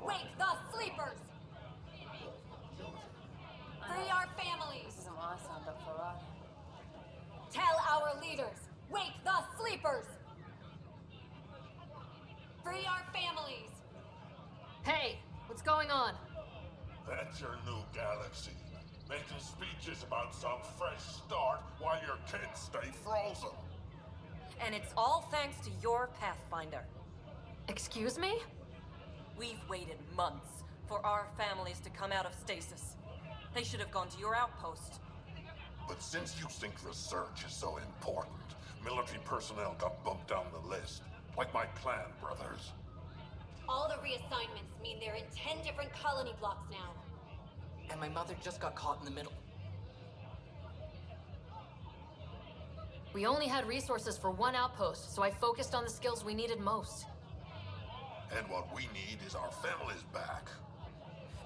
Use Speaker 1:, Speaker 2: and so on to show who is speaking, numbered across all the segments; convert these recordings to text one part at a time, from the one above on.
Speaker 1: wake the sleepers! Free our families! Tell our leaders, wake the sleepers! Free our families!
Speaker 2: Hey, what's going on?
Speaker 3: That's your new galaxy. Making speeches about some fresh start while your kids stay frozen.
Speaker 4: And it's all thanks to your Pathfinder.
Speaker 2: Excuse me?
Speaker 4: We've waited months for our families to come out of stasis. They should have gone to your outpost.
Speaker 3: But since you think research is so important, military personnel got bumped down the list. Like my clan brothers.
Speaker 1: All the reassignments mean they're in 10 different colony blocks now.
Speaker 5: And my mother just got caught in the middle.
Speaker 2: We only had resources for one outpost, so I focused on the skills we needed most.
Speaker 3: And what we need is our families back.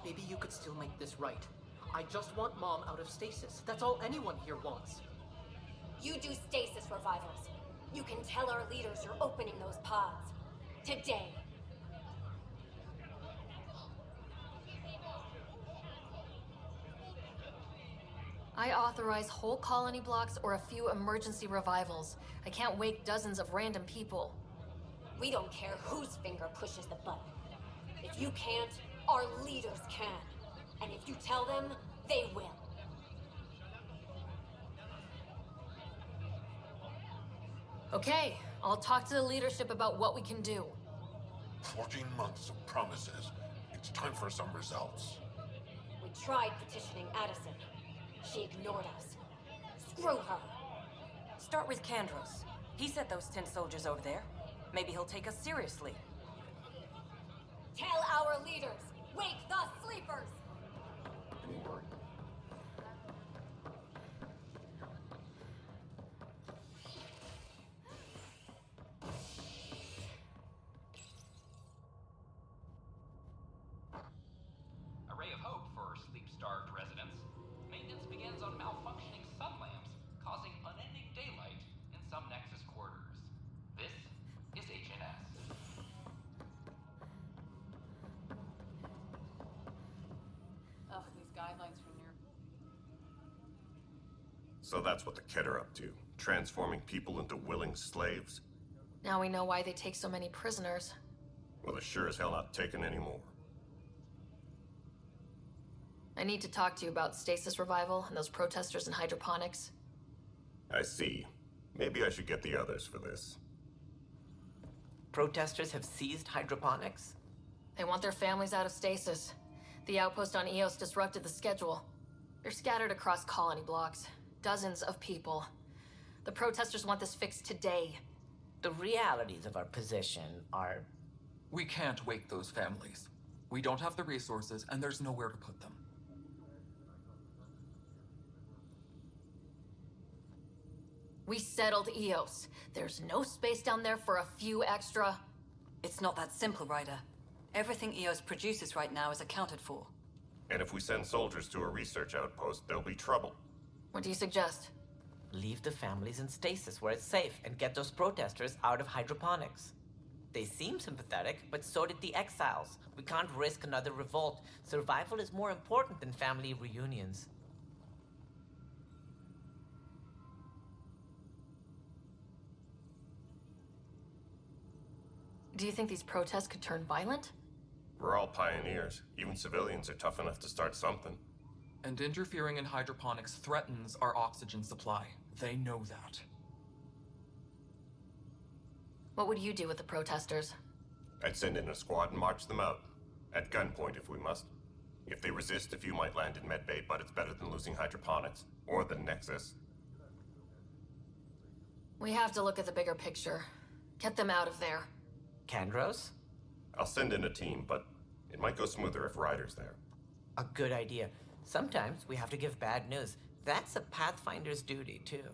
Speaker 5: Maybe you could still make this right. I just want Mom out of stasis. That's all anyone here wants.
Speaker 1: You do stasis revivals. You can tell our leaders you're opening those pods. Today.
Speaker 2: I authorize whole colony blocks or a few emergency revivals. I can't wake dozens of random people.
Speaker 1: We don't care whose finger pushes the button. If you can't, our leaders can. And if you tell them, they will.
Speaker 2: Okay, I'll talk to the leadership about what we can do.
Speaker 3: 14 months of promises. It's time for some results.
Speaker 1: We tried petitioning Addison. She ignored us. Screw her.
Speaker 4: Start with Kandros. He sent those 10 soldiers over there. Maybe he'll take us seriously.
Speaker 1: Tell our leaders, wake the sleepers!
Speaker 6: A ray of hope for sleep-starved residents. Maintenance begins on malfunctioning sun lamps, causing unending daylight in some Nexus quarters. This is HNS.
Speaker 7: Ugh, these guidelines from your...
Speaker 8: So that's what the Kett are up to, transforming people into willing slaves?
Speaker 2: Now we know why they take so many prisoners.
Speaker 8: Well, they're sure as hell not taking any more.
Speaker 2: I need to talk to you about stasis revival and those protesters in hydroponics.
Speaker 8: I see. Maybe I should get the others for this.
Speaker 9: Protesters have seized hydroponics?
Speaker 2: They want their families out of stasis. The outpost on Eos disrupted the schedule. They're scattered across colony blocks. Dozens of people. The protesters want this fixed today.
Speaker 9: The realities of our position are...
Speaker 10: We can't wake those families. We don't have the resources, and there's nowhere to put them.
Speaker 2: We settled Eos. There's no space down there for a few extra...
Speaker 4: It's not that simple, Ryder. Everything Eos produces right now is accounted for.
Speaker 8: And if we send soldiers to a research outpost, there'll be trouble.
Speaker 2: What do you suggest?
Speaker 9: Leave the families in stasis where it's safe and get those protesters out of hydroponics. They seem sympathetic, but so did the exiles. We can't risk another revolt. Survival is more important than family reunions.
Speaker 2: Do you think these protests could turn violent?
Speaker 8: We're all pioneers. Even civilians are tough enough to start something.
Speaker 10: And interfering in hydroponics threatens our oxygen supply. They know that.
Speaker 2: What would you do with the protesters?
Speaker 8: I'd send in a squad and march them out. At gunpoint if we must. If they resist, a few might land in medbay, but it's better than losing hydroponics. Or the Nexus.
Speaker 2: We have to look at the bigger picture. Get them out of there.
Speaker 9: Kandros?
Speaker 8: I'll send in a team, but it might go smoother if Ryder's there.
Speaker 9: A good idea. Sometimes we have to give bad news. That's a Pathfinder's duty, too.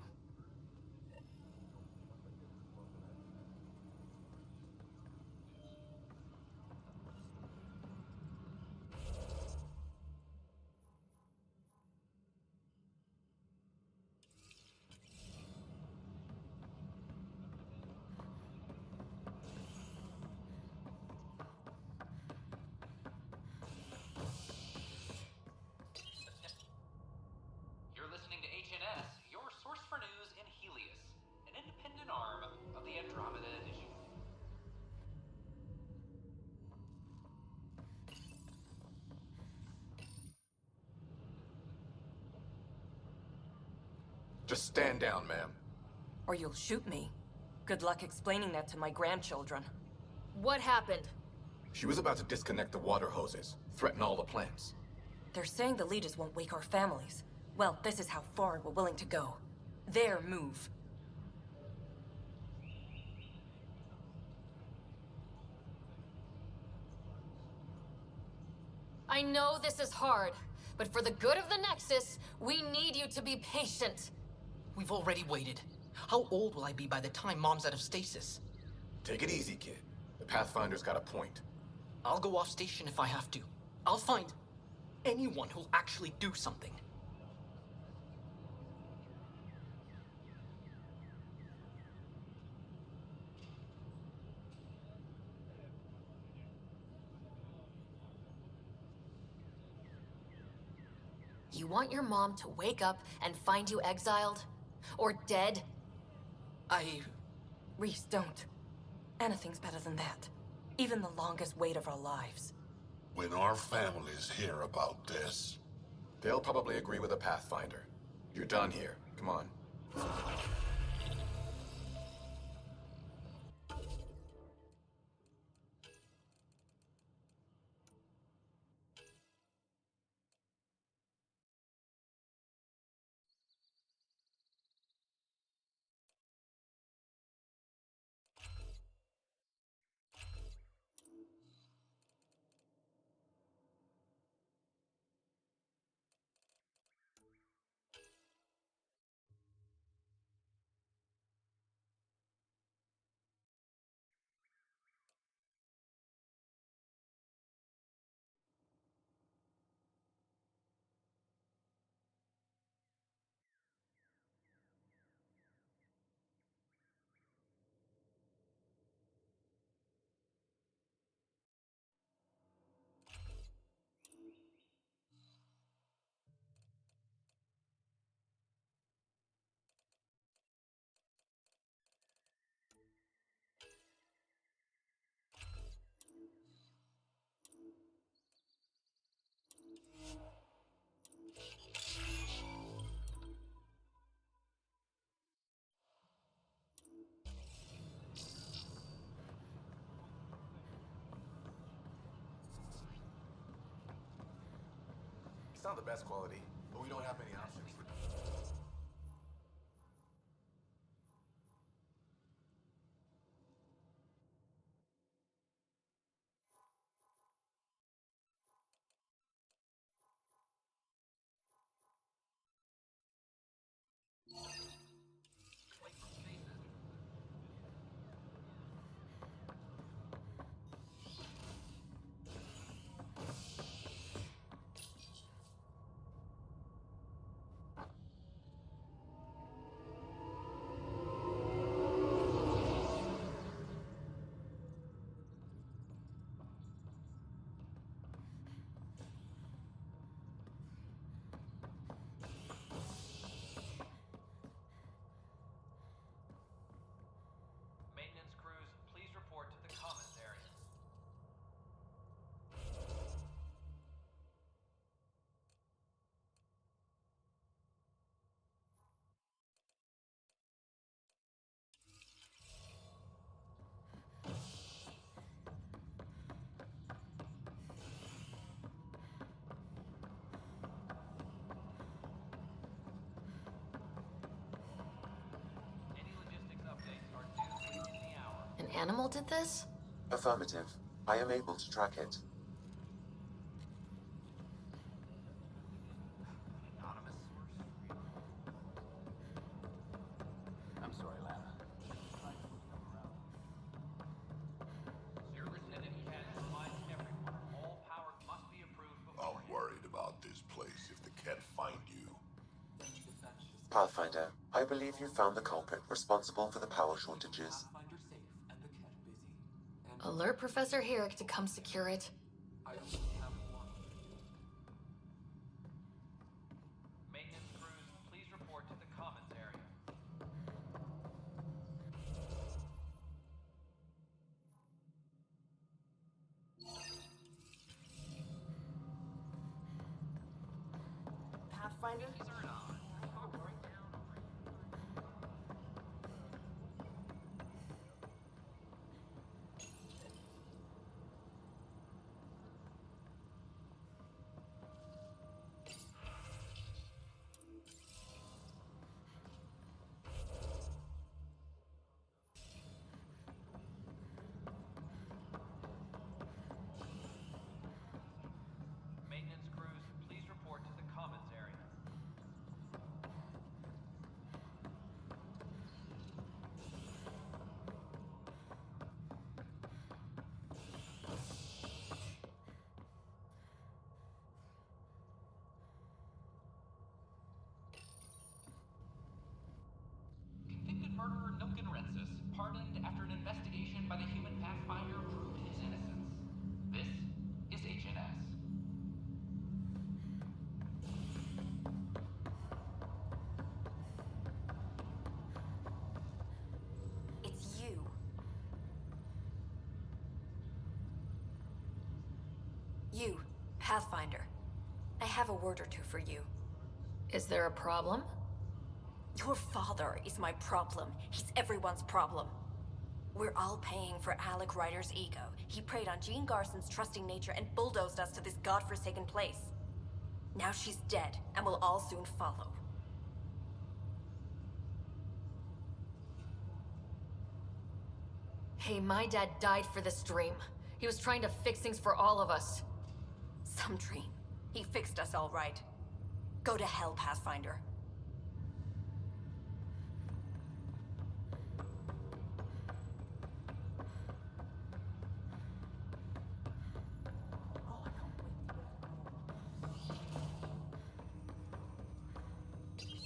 Speaker 11: Just stand down, ma'am.
Speaker 4: Or you'll shoot me. Good luck explaining that to my grandchildren.
Speaker 2: What happened?
Speaker 11: She was about to disconnect the water hoses, threaten all the plants.
Speaker 4: They're saying the leaders won't wake our families. Well, this is how far we're willing to go. Their move.
Speaker 2: I know this is hard, but for the good of the Nexus, we need you to be patient.
Speaker 5: We've already waited. How old will I be by the time Mom's out of stasis?
Speaker 11: Take it easy, kid. The Pathfinder's got a point.
Speaker 5: I'll go off station if I have to. I'll find anyone who'll actually do something.
Speaker 2: You want your mom to wake up and find you exiled? Or dead?
Speaker 4: Reese, don't. Anything's better than that. Even the longest wait of our lives.
Speaker 3: When our families hear about this...
Speaker 11: They'll probably agree with the Pathfinder. You're done here. Come on. It's not the best quality, but we don't have many options.
Speaker 6: Maintenance crews, please report to the commons area. Any logistics updates are due within the hour.
Speaker 2: An animal did this?
Speaker 12: Affirmative. I am able to track it.
Speaker 6: Anonymous source. I'm sorry, Lana. Superintendent Ken reminds everyone all power must be approved before.
Speaker 3: I'm worried about this place if the Ket find you.
Speaker 12: Pathfinder, I believe you found the culprit responsible for the power shortages.
Speaker 2: Alert Professor Herrick to come secure it.
Speaker 6: Maintenance crews, please report to the commons area.
Speaker 5: Pathfinder?
Speaker 1: Pathfinder, I have a word or two for you.
Speaker 2: Is there a problem?
Speaker 1: Your father is my problem. He's everyone's problem. We're all paying for Alec Ryder's ego. He preyed on Jean Garson's trusting nature and bulldozed us to this godforsaken place. Now she's dead, and we'll all soon follow.
Speaker 2: Hey, my dad died for this dream. He was trying to fix things for all of us.
Speaker 1: Some dream. He fixed us all right. Go to hell, Pathfinder.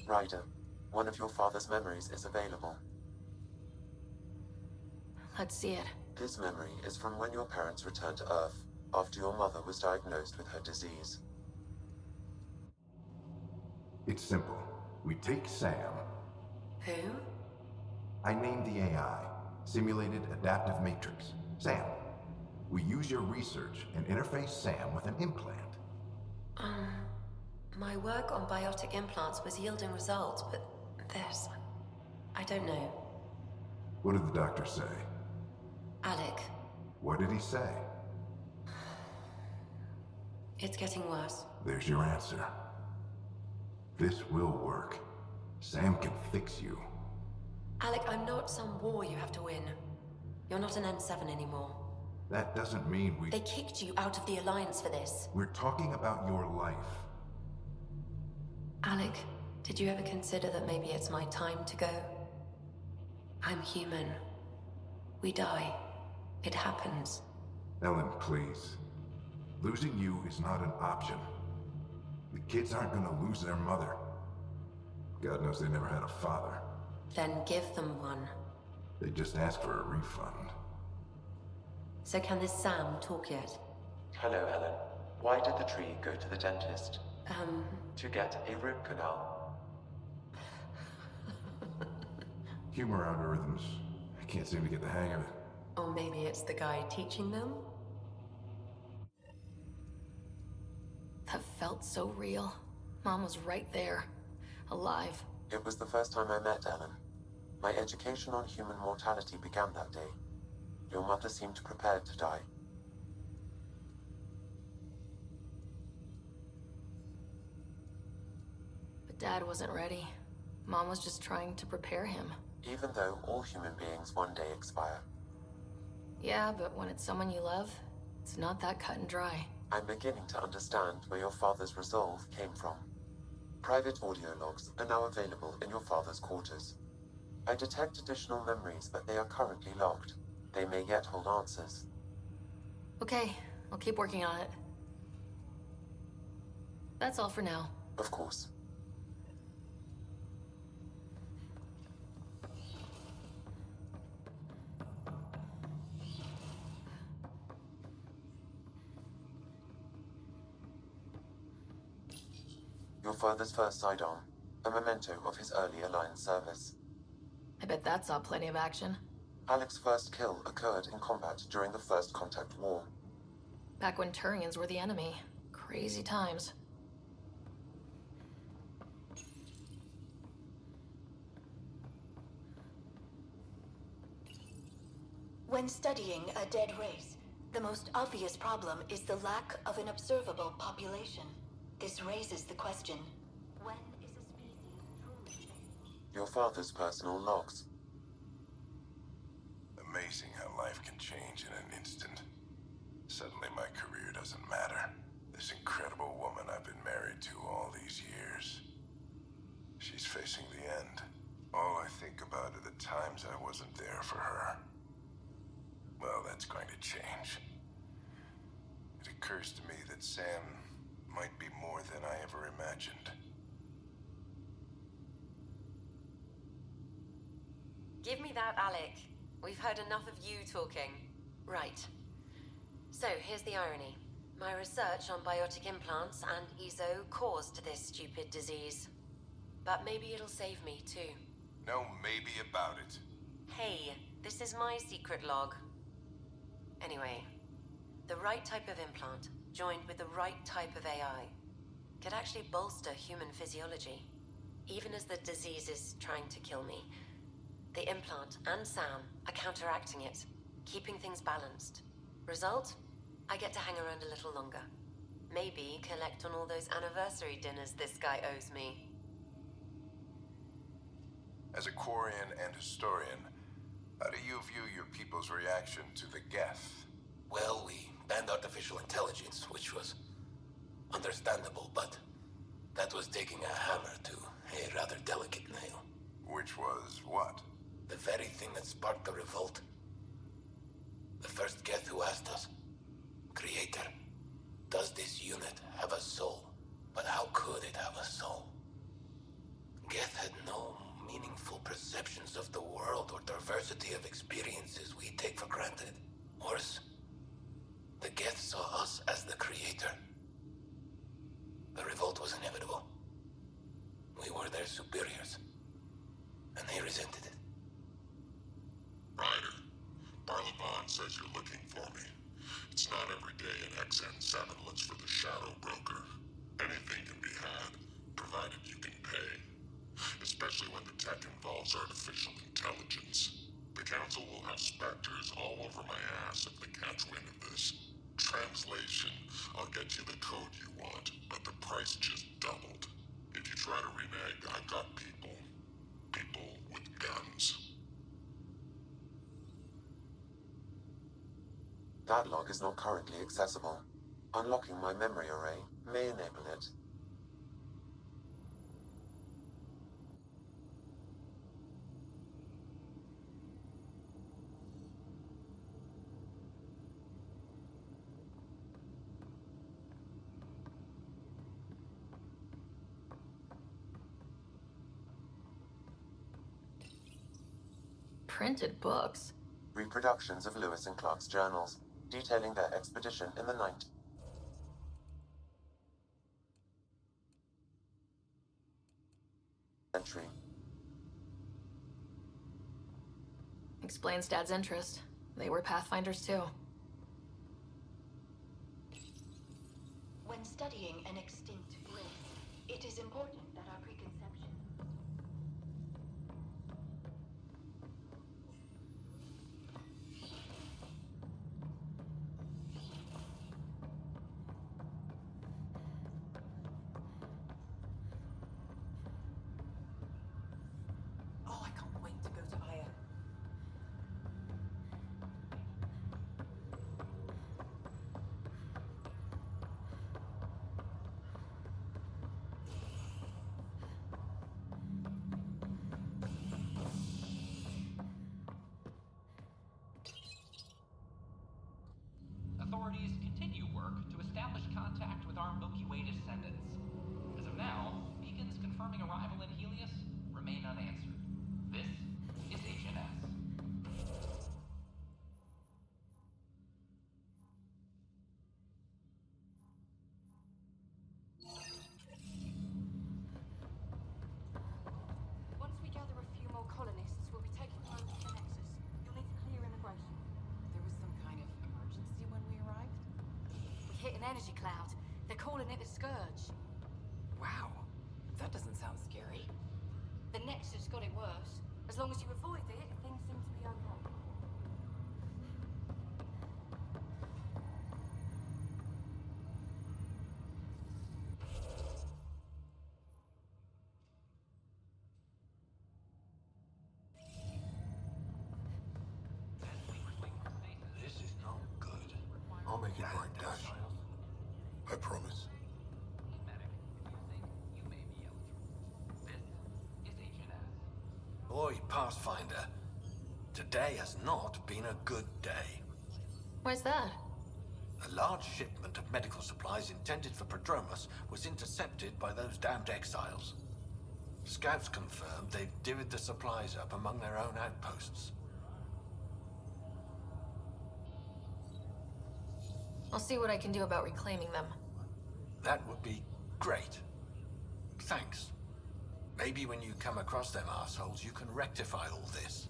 Speaker 12: Ryder, one of your father's memories is available.
Speaker 2: Let's see it.
Speaker 12: This memory is from when your parents returned to Earth, after your mother was diagnosed with her disease.
Speaker 13: It's simple. We take Sam.
Speaker 1: Who?
Speaker 13: I named the AI, Simulated Adaptive Matrix. Sam. We use your research and interface Sam with an implant.
Speaker 14: My work on biotic implants was yielding results, but this... I don't know.
Speaker 13: What did the doctor say?
Speaker 14: Alec,
Speaker 13: What did he say?
Speaker 14: it's getting worse.
Speaker 13: There's your answer. This will work. Sam can fix you.
Speaker 14: Alec, I'm not some war you have to win. You're not an N7 anymore.
Speaker 13: That doesn't mean we...
Speaker 14: They kicked you out of the Alliance for this.
Speaker 13: We're talking about your life.
Speaker 14: Alec, did you ever consider that maybe it's my time to go? I'm human. We die. It happens.
Speaker 13: Ellen, please. Losing you is not an option. The kids aren't gonna lose their mother. God knows they never had a father.
Speaker 14: Then give them one.
Speaker 13: They just asked for a refund.
Speaker 14: So can this Sam talk yet?
Speaker 12: Hello, Ellen. Why did the tree go to the dentist? To get a root canal.
Speaker 13: Humor algorithms. I can't seem to get the hang of it.
Speaker 14: Or maybe it's the guy teaching them?
Speaker 2: That felt so real. Mom was right there. Alive.
Speaker 12: It was the first time I met Ellen. My education on human mortality began that day. Your mother seemed prepared to die.
Speaker 2: But Dad wasn't ready. Mom was just trying to prepare him.
Speaker 12: Even though all human beings one day expire.
Speaker 2: Yeah, but when it's someone you love, it's not that cut and dry.
Speaker 12: I'm beginning to understand where your father's resolve came from. Private audio logs are now available in your father's quarters. I detect additional memories, but they are currently logged. They may yet hold answers.
Speaker 2: Okay, I'll keep working on it. That's all for now.
Speaker 12: Of course. Your father's first sidearm, a memento of his early Alliance service.
Speaker 2: I bet that saw plenty of action.
Speaker 12: Alec's first kill occurred in combat during the First Contact War.
Speaker 2: Back when Turians were the enemy. Crazy times.
Speaker 15: When studying a dead race, the most obvious problem is the lack of an observable population. This raises the question, when is a species truly safe?
Speaker 12: Your father's personal logs.
Speaker 16: Amazing how life can change in an instant. Suddenly my career doesn't matter. This incredible woman I've been married to all these years. She's facing the end. All I think about are the times I wasn't there for her. Well, that's going to change. It occurs to me that Sam might be more than I ever imagined.
Speaker 14: Give me that, Alec. We've heard enough of you talking. Right. So, here's the irony. My research on biotic implants and ESO caused this stupid disease. But maybe it'll save me, too.
Speaker 16: No maybe about it.
Speaker 14: Hey, this is my secret log. Anyway, the right type of implant, joined with the right type of AI, could actually bolster human physiology. Even as the disease is trying to kill me, the implant and Sam are counteracting it, keeping things balanced. Result? I get to hang around a little longer. Maybe collect on all those anniversary dinners this guy owes me.
Speaker 16: As a Quarian and historian, how do you view your people's reaction to the Geth?
Speaker 17: Well, we banned artificial intelligence, which was understandable, but that was taking a hammer to a rather delicate nail.
Speaker 16: Which was what?
Speaker 17: The very thing that sparked the revolt. The first Geth who asked us, Creator, does this unit have a soul? But how could it have a soul? Geth had no meaningful perceptions of the world or diversity of experiences we take for granted. Worse, the Geth saw us as the Creator. The revolt was inevitable. We were their superiors, and they resented it.
Speaker 3: Ryder, Barlevon says you're looking for me. It's not every day an XN7 looks for the Shadow Broker. Anything can be had, provided you can pay. Especially when the tech involves artificial intelligence. The Council will have specters all over my ass if they catch wind of this. Translation, I'll get you the code you want, but the price just doubled. If you try to renege, I've got people. People with guns.
Speaker 12: That log is not currently accessible. Unlocking my memory array may enable it.
Speaker 2: Printed books?
Speaker 12: Reproductions of Lewis and Clark's journals, detailing their expedition in the 19th century.
Speaker 2: Explains Dad's interest. They were Pathfinders too.
Speaker 15: When studying an extinct race, it is important that our preconception.
Speaker 4: Oh, I can't wait to go to Aya.
Speaker 6: Authorities continue work to establish contact with our Milky Way descendants. As of now, beacons confirming arrival in Helios remain unanswered. This is HNS.
Speaker 18: Once we gather a few more colonists, we'll be taking time to the Nexus. You'll need to clear immigration.
Speaker 7: There was some kind of emergency when we arrived?
Speaker 18: We hit an energy cloud. They're calling it a scourge.
Speaker 7: Wow. That doesn't sound scary.
Speaker 18: The Nexus got it worse. As long as you avoid it, things seem to be okay.
Speaker 11: This is not good. I'll make it right, Dash. I promise.
Speaker 17: Boy, Pathfinder, today has not been a good day.
Speaker 2: Why's that?
Speaker 17: A large shipment of medical supplies intended for Prodromus was intercepted by those damned exiles. Scouts confirmed they've divvied the supplies up among their own outposts.
Speaker 2: I'll see what I can do about reclaiming them.
Speaker 17: That would be great. Thanks. Maybe when you come across them assholes, you can rectify all this.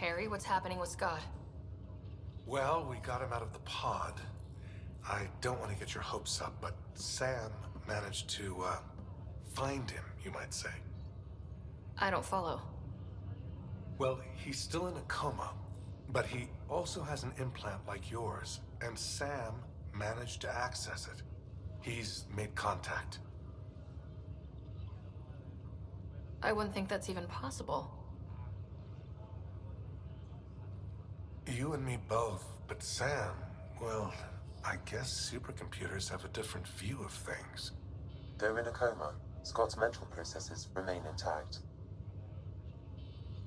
Speaker 2: Harry, what's happening with Scott?
Speaker 11: Well, we got him out of the pod. I don't want to get your hopes up, but Sam managed to, find him, you might say.
Speaker 2: I don't follow.
Speaker 11: Well, he's still in a coma, but he also has an implant like yours, and Sam managed to access it. He's made contact.
Speaker 2: I wouldn't think that's even possible.
Speaker 11: You and me both, but Sam, well, I guess supercomputers have a different view of things.
Speaker 12: Though in a coma, Scott's mental processes remain intact.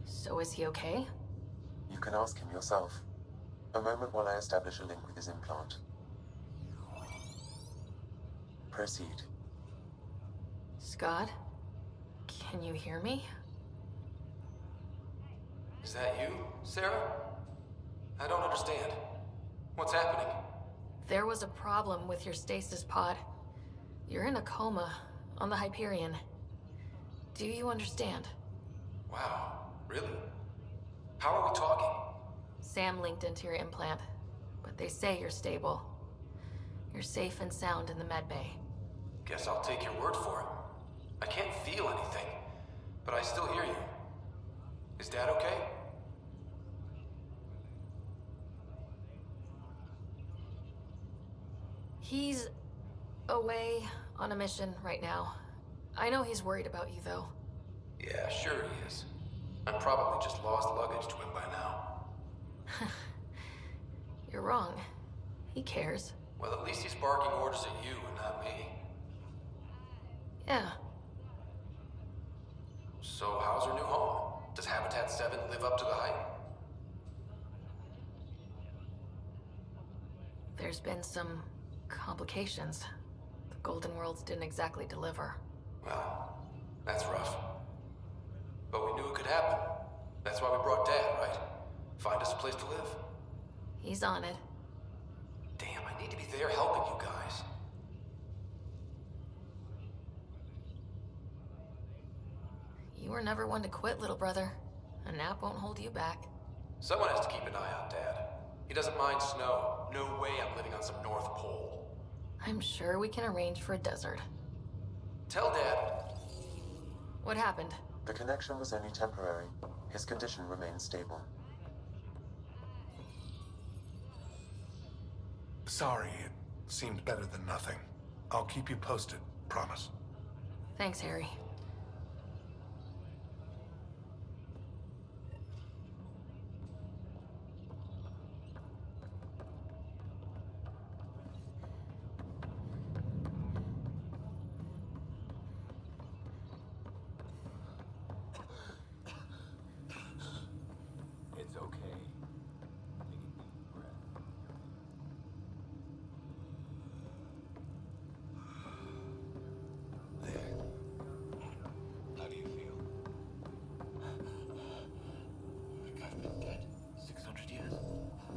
Speaker 2: So is he okay?
Speaker 12: You can ask him yourself. A moment while I establish a link with his implant. Proceed.
Speaker 2: Scott? Can you hear me?
Speaker 19: Is that you, Sarah? I don't understand. What's happening?
Speaker 2: There was a problem with your stasis pod. You're in a coma on the Hyperion. Do you understand?
Speaker 19: Wow, really? How are we talking?
Speaker 2: Sam linked into your implant, but they say you're stable. You're safe and sound in the medbay.
Speaker 19: Guess I'll take your word for it. I can't feel anything, but I still hear you. Is Dad okay?
Speaker 2: He's away on a mission right now. I know he's worried about you, though.
Speaker 19: Yeah, sure he is. I'm probably just lost luggage to him by now.
Speaker 2: You're wrong. He cares.
Speaker 19: Well, at least he's barking orders at you and not me.
Speaker 2: Yeah.
Speaker 19: So how's her new home? Does Habitat 7 live up to the hype?
Speaker 2: There's been some complications. The Golden Worlds didn't exactly deliver.
Speaker 19: Well, that's rough. But we knew it could happen. That's why we brought Dad, right? Find us a place to live.
Speaker 2: He's on it.
Speaker 19: Damn, I need to be there helping you guys.
Speaker 2: You were never one to quit, little brother. A nap won't hold you back.
Speaker 19: Someone has to keep an eye on Dad. He doesn't mind snow. No way I'm living on some North Pole.
Speaker 2: I'm sure we can arrange for a desert.
Speaker 19: Tell Dad.
Speaker 2: What happened?
Speaker 12: The connection was only temporary. His condition remains stable.
Speaker 11: Sorry, it seemed better than nothing. I'll keep you posted, promise.
Speaker 2: Thanks, Harry.
Speaker 20: It's okay. Take a deep breath. There. How do you feel? Like I've been dead 600 years. In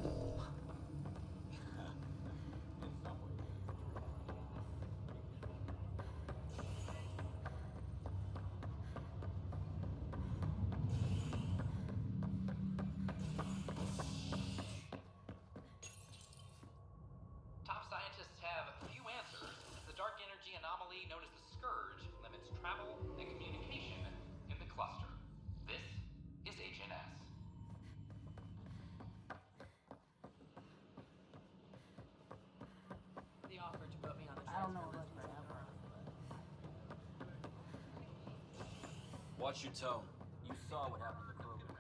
Speaker 20: some ways.
Speaker 6: Top scientists have few answers, as the dark energy anomaly known as the Scourge limits travel and communication in the cluster. This is HNS.
Speaker 18: The offer to put me on the
Speaker 7: I don't know what
Speaker 20: Watch your tone. You saw what happened to Kroger.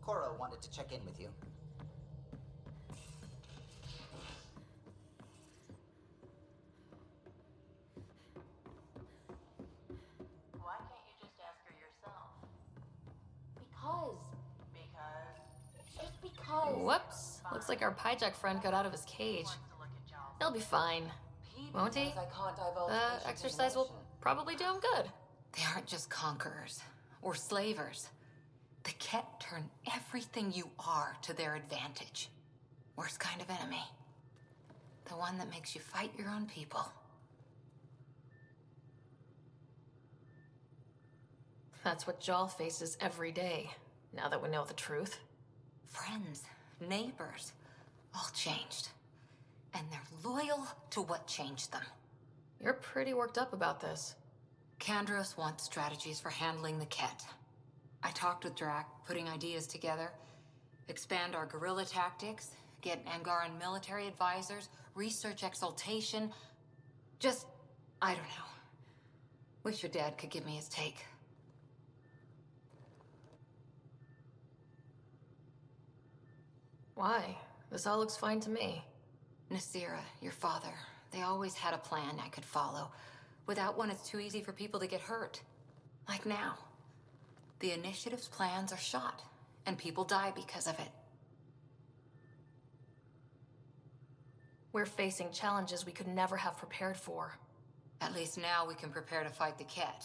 Speaker 7: Cora wanted to check in with you.
Speaker 18: Why can't you just
Speaker 2: Whoops. Looks like our Pyjack friend got out of his cage. He'll be fine. Won't he? The exercise will probably do him good.
Speaker 7: They aren't just conquerors or slavers. The Ket turn everything you are to their advantage. Worst kind of enemy. The one that makes you fight your own people.
Speaker 2: That's what Jal faces every day, now that we know the truth.
Speaker 7: Friends, neighbors, all changed. And they're loyal to what changed them.
Speaker 2: You're pretty worked up about this.
Speaker 7: Kandros wants strategies for handling the Ket. I talked with Drac, putting ideas together. Expand our guerrilla tactics, get Angaran military advisors, research exaltation. Just, I don't know. Wish your dad could give me his take.
Speaker 2: Why? This all looks fine to me.
Speaker 7: Nasira, your father, they always had a plan I could follow. Without one, it's too easy for people to get hurt. Like now. The initiative's plans are shot, and people die because of it.
Speaker 2: We're facing challenges we could never have prepared for.
Speaker 7: At least now we can prepare to fight the Ket.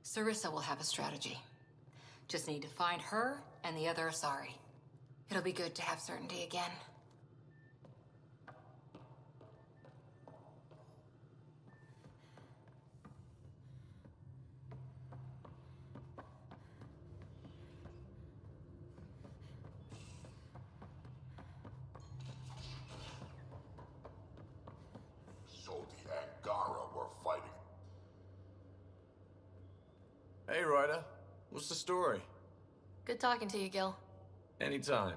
Speaker 7: Sarissa will have a strategy. Just need to find her and the other Asari. It'll be good to have certainty again.
Speaker 3: So the Angara were fighting.
Speaker 20: Hey, Ryder. What's the story?
Speaker 2: Good talking to you, Gil.
Speaker 20: Anytime.